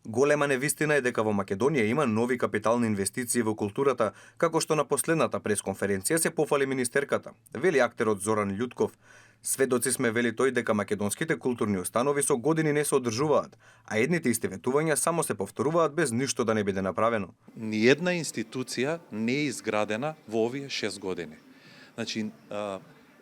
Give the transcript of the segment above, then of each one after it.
Голема невистина е дека во Македонија има нови капитални инвестиции во културата, како што на последната пресконференција се пофали министерката, вели актерот Зоран Љутков. Сведоци сме, вели тој, дека македонските културни установи со години не се одржуваат, а едните исти ветувања само се повторуваат без ништо да не биде направено. Ниедна институција не е изградена во овие 6 години. Значи,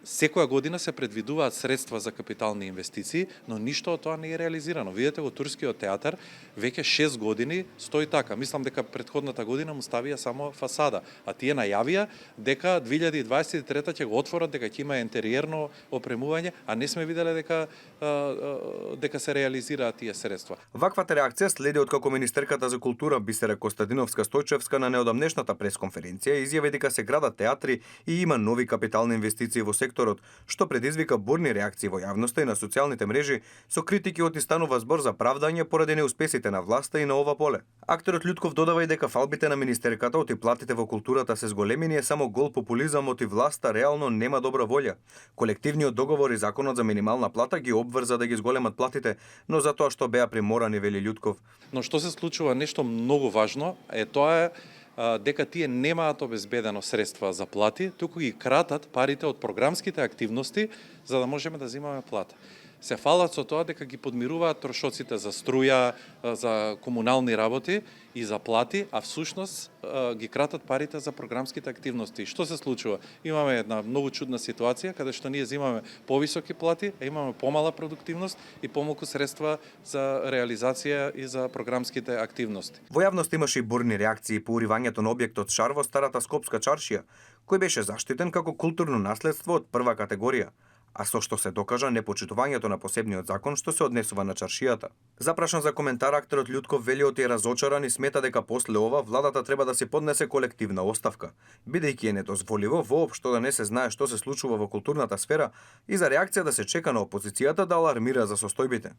секоја година се предвидуваат средства за капитални инвестиции, но ништо од тоа не е реализирано. Видете, во турскиот театар веќе 6 години стои така. Мислам дека претходната година му ставија само фасада, а тие најавија дека 2023 ќе го отворат, дека ќе има интериерно опремување, а не сме виделе дека се реализираат тие средства. Ваквата реакција следи откако министерката за култура Бисера Костадиновска-Стојчевска на неодамнешната пресконференција изјави дека се градат театри и има нови капитални инвестиции во секторот, што предизвика бурни реакции во јавноста и на социјалните мрежи, со критики од станува збор за правдање поради неуспесите на власта и на ова поле. Актерот Љутков додава и дека фалбите на министерката од платите во културата се зголемени е само гол популизам од власта реално нема добра волја. Колективниот договор и законот за минимална плата ги обврза да ги зголемат платите, но затоа што беа приморани, вели Љутков. Но што се случува нешто многу важно е тоа дека тие немаат обезбедено средства за плати, туку ги кратат парите од програмските активности за да можеме да земаме плата. Се фалат со тоа дека ги подмируваат трошоците за струја, за комунални работи и за плати, а всушност ги кратат парите за програмските активности. Што се случува? Имаме една многу чудна ситуација каде што ние земаме повисоки плати, а имаме помала продуктивност и помалку средства за реализација и за програмските активности. Во јавност имаше и бурни реакции по уривањето на објектот Шар во старата Скопска чаршија, кој беше заштитен како културно наследство од прва категорија, а со што се докажа непочитувањето на посебниот закон што се однесува на чаршијата. Запрашан за коментар, актерот Љутков Велиот е разочаран и смета дека после ова владата треба да се поднесе колективна оставка, бидејќи е недозволиво воопшто да не се знае што се случува во културната сфера и за реакција да се чека на опозицијата да алармира за состојбите.